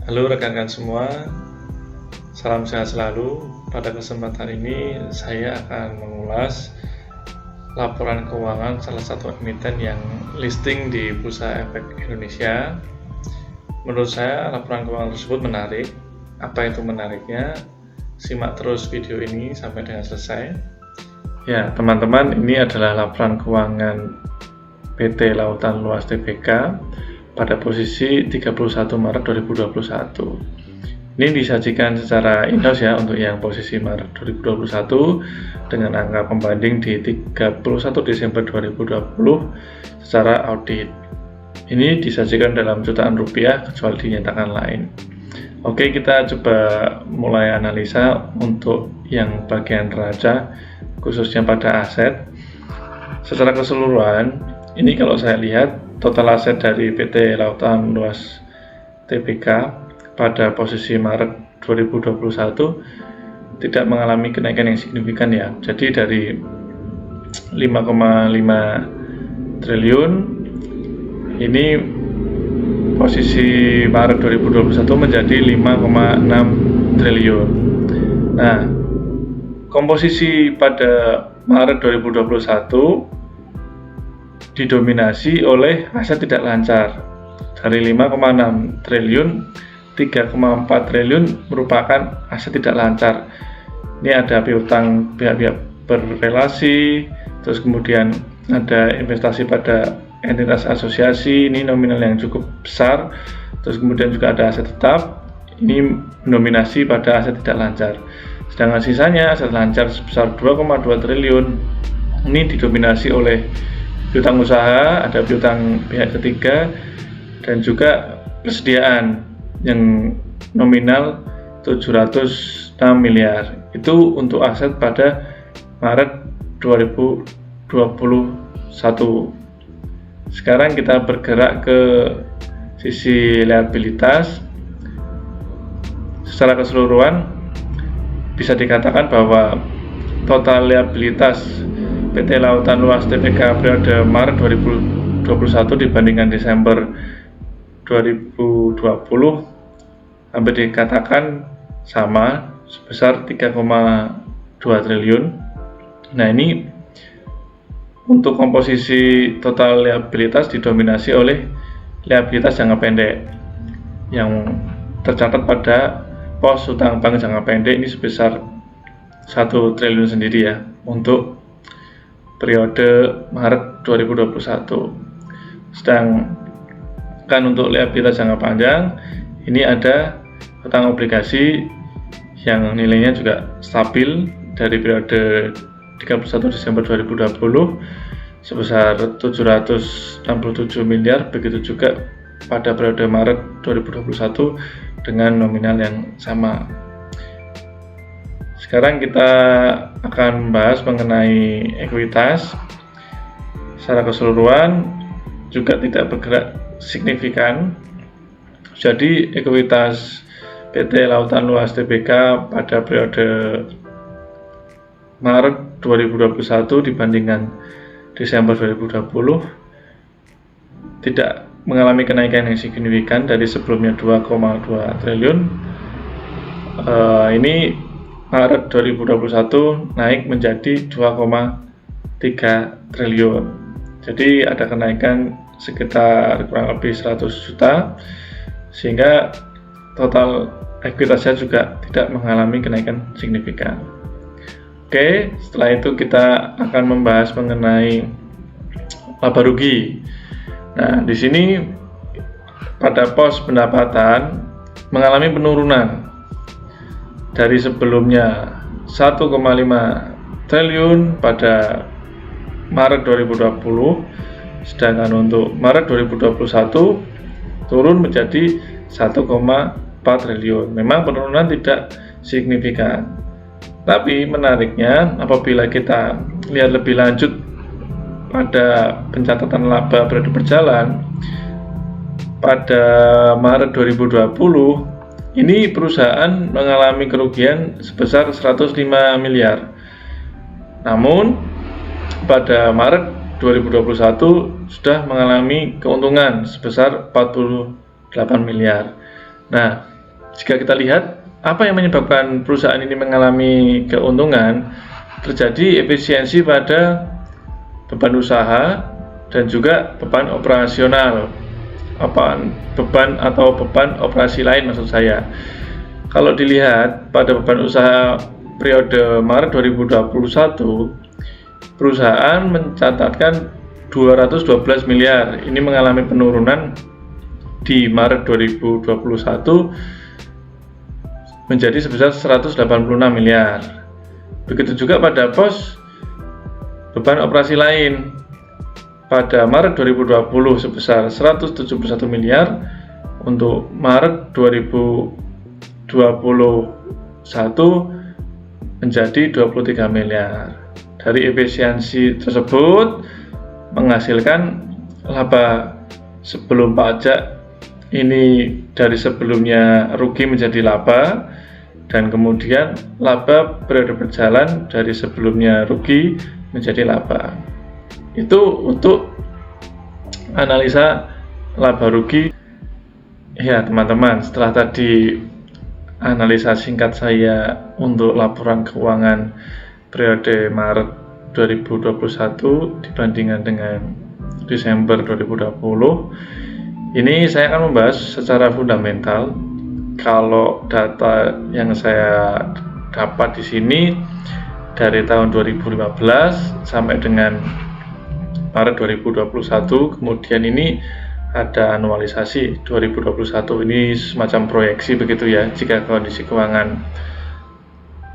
Halo rekan-rekan semua, salam sehat selalu. Pada kesempatan ini saya akan mengulas laporan keuangan salah satu emiten yang listing di Bursa Efek Indonesia. Menurut saya laporan keuangan tersebut menarik. Apa itu menariknya? Simak terus video ini sampai dengan selesai. Ya teman-teman, ini adalah laporan keuangan PT Lautan Luas Tbk pada posisi 31 Maret 2021. Ini disajikan secara in-house ya untuk yang posisi Maret 2021 dengan angka pembanding di 31 Desember 2020 secara audit. Ini disajikan dalam jutaan rupiah kecuali dinyatakan lain. Oke, kita coba mulai analisa untuk yang bagian neraca khususnya pada aset. Secara keseluruhan, ini kalau saya lihat total aset dari PT Lautan Luas Tbk pada posisi Maret 2021 tidak mengalami kenaikan yang signifikan ya. Jadi dari 5,5 triliun ini posisi Maret 2021 menjadi 5,6 triliun. Nah, komposisi pada Maret 2021 didominasi oleh aset tidak lancar. Dari 5,6 triliun, 3,4 triliun merupakan aset tidak lancar. Ini ada piutang pihak-pihak berrelasi, terus kemudian ada investasi pada entitas asosiasi, ini nominal yang cukup besar, terus kemudian juga ada aset tetap, ini mendominasi pada aset tidak lancar. Sedangkan sisanya aset lancar sebesar 2,2 triliun, ini didominasi oleh piutang usaha, ada piutang pihak ketiga, dan juga persediaan yang nominal 706 miliar. Itu untuk aset pada Maret 2021. Sekarang kita bergerak ke sisi liabilitas. Secara keseluruhan bisa dikatakan bahwa total liabilitas PT Lautan Luas Tbk periode Maret 2021 dibandingkan Desember 2020 hampir dikatakan sama sebesar 3,2 triliun. Nah, ini untuk komposisi total liabilitas didominasi oleh liabilitas jangka pendek yang tercatat pada pos utang bank jangka pendek ini sebesar 1 triliun sendiri ya untuk periode Maret 2021. Sedangkan untuk liabilitas jangka panjang ini ada utang obligasi yang nilainya juga stabil dari periode 31 Desember 2020 sebesar 767 miliar, begitu juga pada periode Maret 2021 dengan nominal yang sama. Sekarang kita akan membahas mengenai ekuitas. Secara keseluruhan juga tidak bergerak signifikan. Jadi ekuitas PT Lautan Luas Tbk pada periode Maret 2021 dibandingkan Desember 2020 tidak mengalami kenaikan yang signifikan dari sebelumnya 2,2 triliun. Ini Maret 2021 naik menjadi 2,3 triliun. Jadi ada kenaikan sekitar kurang lebih 100 juta, sehingga total ekuitasnya juga tidak mengalami kenaikan signifikan. Oke, setelah itu kita akan membahas mengenai laba rugi. Nah, di sini pada pos pendapatan mengalami penurunan dari sebelumnya 1,5 triliun pada Maret 2020, sedangkan untuk Maret 2021 turun menjadi 1,4 triliun. Memang penurunan tidak signifikan. Tapi menariknya apabila kita lihat lebih lanjut pada pencatatan laba periode berjalan pada Maret 2020, ini perusahaan mengalami kerugian sebesar 105 miliar. Namun pada Maret 2021 sudah mengalami keuntungan sebesar 48 miliar. Nah, jika kita lihat apa yang menyebabkan perusahaan ini mengalami keuntungan, terjadi efisiensi pada beban usaha dan juga beban operasional, beban operasi lain maksud saya. Kalau dilihat pada beban usaha periode Maret 2021, perusahaan mencatatkan 212 miliar. Ini mengalami penurunan di Maret 2021 menjadi sebesar 186 miliar. Begitu juga pada pos beban operasi lain. Pada Maret 2020 sebesar 171 miliar, untuk Maret 2021 menjadi 23 miliar. Dari efisiensi tersebut menghasilkan laba sebelum pajak ini dari sebelumnya rugi menjadi laba, dan kemudian laba periode berjalan dari sebelumnya rugi menjadi laba. Itu untuk analisa laba rugi. Ya teman-teman, setelah tadi analisa singkat saya untuk laporan keuangan periode Maret 2021 dibandingkan dengan Desember 2020, ini saya akan membahas secara fundamental. Kalau data yang saya dapat di sini dari tahun 2015 sampai dengan Maret 2021, kemudian ini ada anualisasi 2021, ini semacam proyeksi begitu ya, jika kondisi keuangan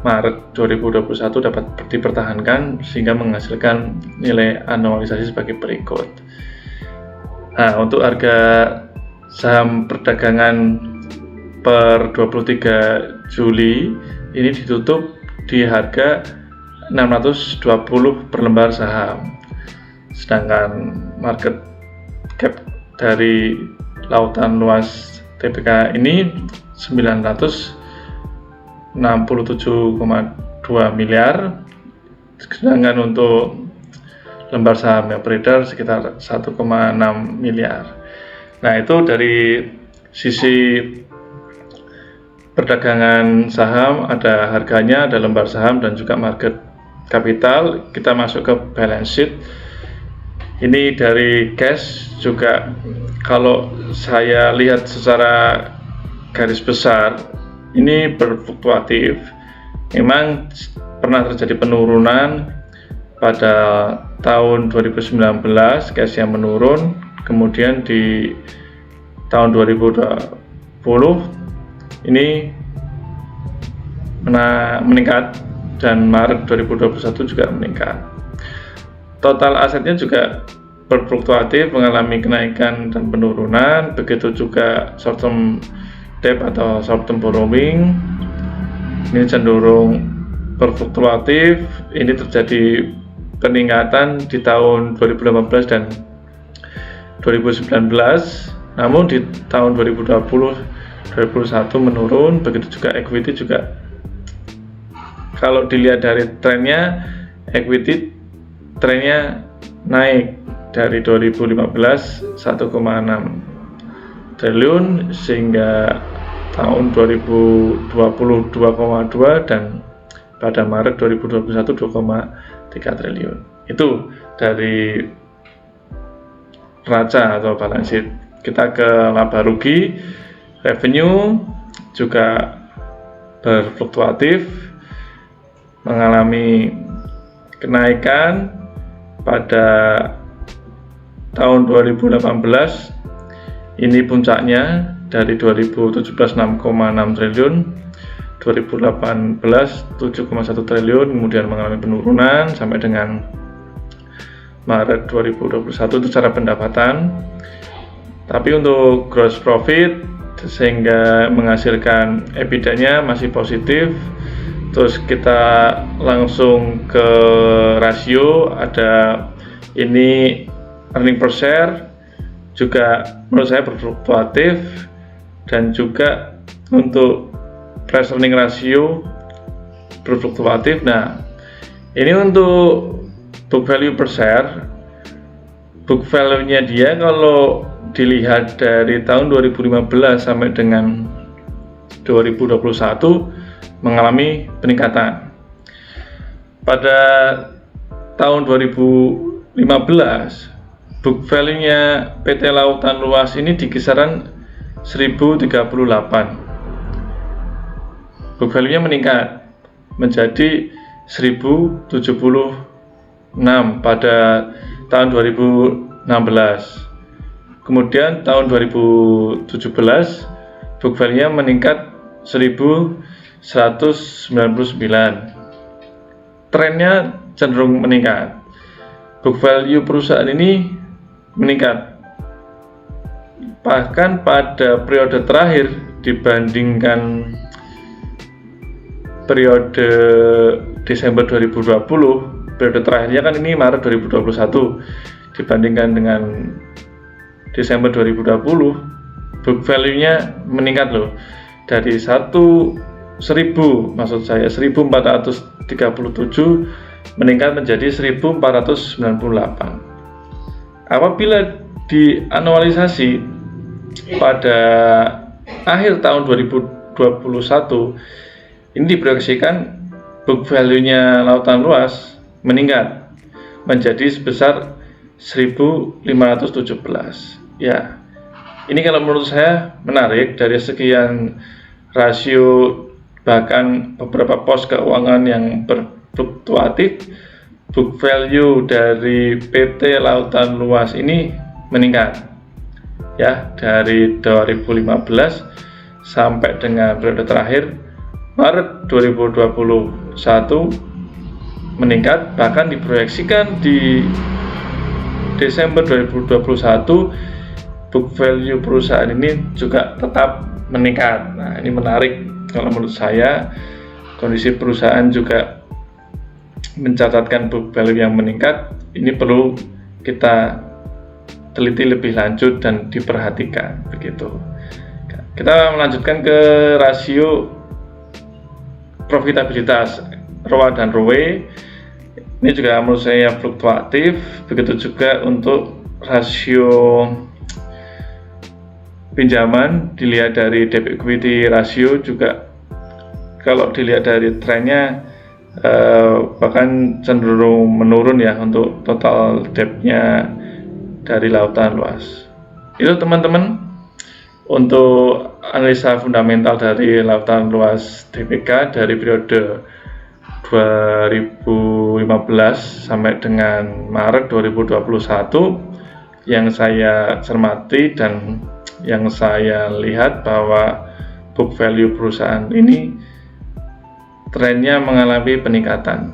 Maret 2021 dapat dipertahankan sehingga menghasilkan nilai anualisasi sebagai berikut. Nah, untuk harga saham perdagangan per 23 Juli ini ditutup di harga 620 per lembar saham. Sedangkan market cap dari lautan luas TBK ini 967,2 miliar, sedangkan untuk lembar saham yang beredar sekitar 1,6 miliar. Nah, itu dari sisi perdagangan saham, ada harganya, ada lembar saham, dan juga market capital. Kita masuk ke balance sheet. Ini dari cash juga, kalau saya lihat secara garis besar ini berfluktuatif. Memang pernah terjadi penurunan pada tahun 2019, cash yang menurun, kemudian di tahun 2020 ini meningkat, dan Maret 2021 juga meningkat. Total asetnya juga berfluktuatif, mengalami kenaikan dan penurunan. Begitu juga short term debt atau short term borrowing, ini cenderung berfluktuatif. Ini terjadi peningkatan di tahun 2018 dan 2019, namun di tahun 2021 menurun. Begitu juga equity juga, kalau dilihat dari trennya, equity trennya naik dari 2015 1,6 triliun sehingga tahun 2020 2,2, dan pada Maret 2021 2,3 triliun. Itu dari neraca atau balance sheet. Kita ke laba rugi. Revenue juga berfluktuatif, mengalami kenaikan. Pada tahun 2018 ini puncaknya dari 2017 6,6 triliun, 2018 7,1 triliun, kemudian mengalami penurunan sampai dengan Maret 2021 itu secara pendapatan. Tapi untuk gross profit sehingga menghasilkan EBITDA-nya masih positif. Terus kita langsung ke rasio, ada ini earning per share juga menurut saya berfluktuatif, dan juga untuk price earning ratio berfluktuatif. Nah, ini untuk book value per share, book value-nya dia kalau dilihat dari tahun 2015 sampai dengan 2021 mengalami peningkatan. Pada tahun 2015, book value-nya PT Lautan Luas ini di kisaran 1038. Book value-nya meningkat menjadi 1076 pada tahun 2016. Kemudian tahun 2017 book value-nya meningkat 1199. Trennya cenderung meningkat. Book value perusahaan ini meningkat. Bahkan pada periode terakhir dibandingkan periode Desember 2020, periode terakhirnya kan ini Maret 2021, dibandingkan dengan Desember 2020, book value-nya meningkat loh, dari 1437 meningkat menjadi 1498. Apabila dianalisasi pada akhir tahun 2021, ini diproyeksikan book value-nya Lautan Luas meningkat menjadi sebesar 1517. Ya, ini kalau menurut saya menarik. Dari sekian rasio, bahkan beberapa pos keuangan yang berfluktuatif, book value dari PT Lautan Luas ini meningkat. Ya, dari 2015 sampai dengan periode terakhir Maret 2021 meningkat, bahkan diproyeksikan di Desember 2021 book value perusahaan ini juga tetap meningkat. Nah, ini menarik kalau menurut saya. Kondisi perusahaan juga mencatatkan book value yang meningkat. Ini perlu kita teliti lebih lanjut dan diperhatikan begitu. Kita melanjutkan ke rasio profitabilitas ROA dan ROE. Ini juga menurut saya fluktuatif. Begitu juga untuk rasio pinjaman, dilihat dari debt equity ratio juga, kalau dilihat dari trennya bahkan cenderung menurun ya untuk total debt-nya dari Lautan Luas. Itu teman-teman untuk analisa fundamental dari Lautan Luas Tbk dari periode 2015 sampai dengan Maret 2021 yang saya cermati dan yang saya lihat bahwa book value perusahaan ini trennya mengalami peningkatan.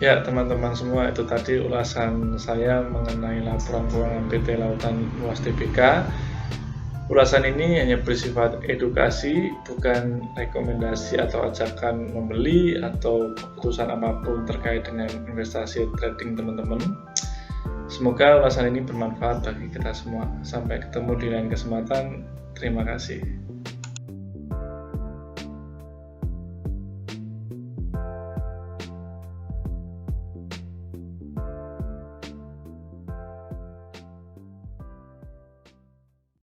Ya teman-teman semua, itu tadi ulasan saya mengenai laporan keuangan PT Lautan Luas Tbk. Ulasan ini hanya bersifat edukasi, bukan rekomendasi atau ajakan membeli atau keputusan apapun terkait dengan investasi trading teman-teman. Semoga ulasan ini bermanfaat bagi kita semua. Sampai ketemu di lain kesempatan. Terima kasih.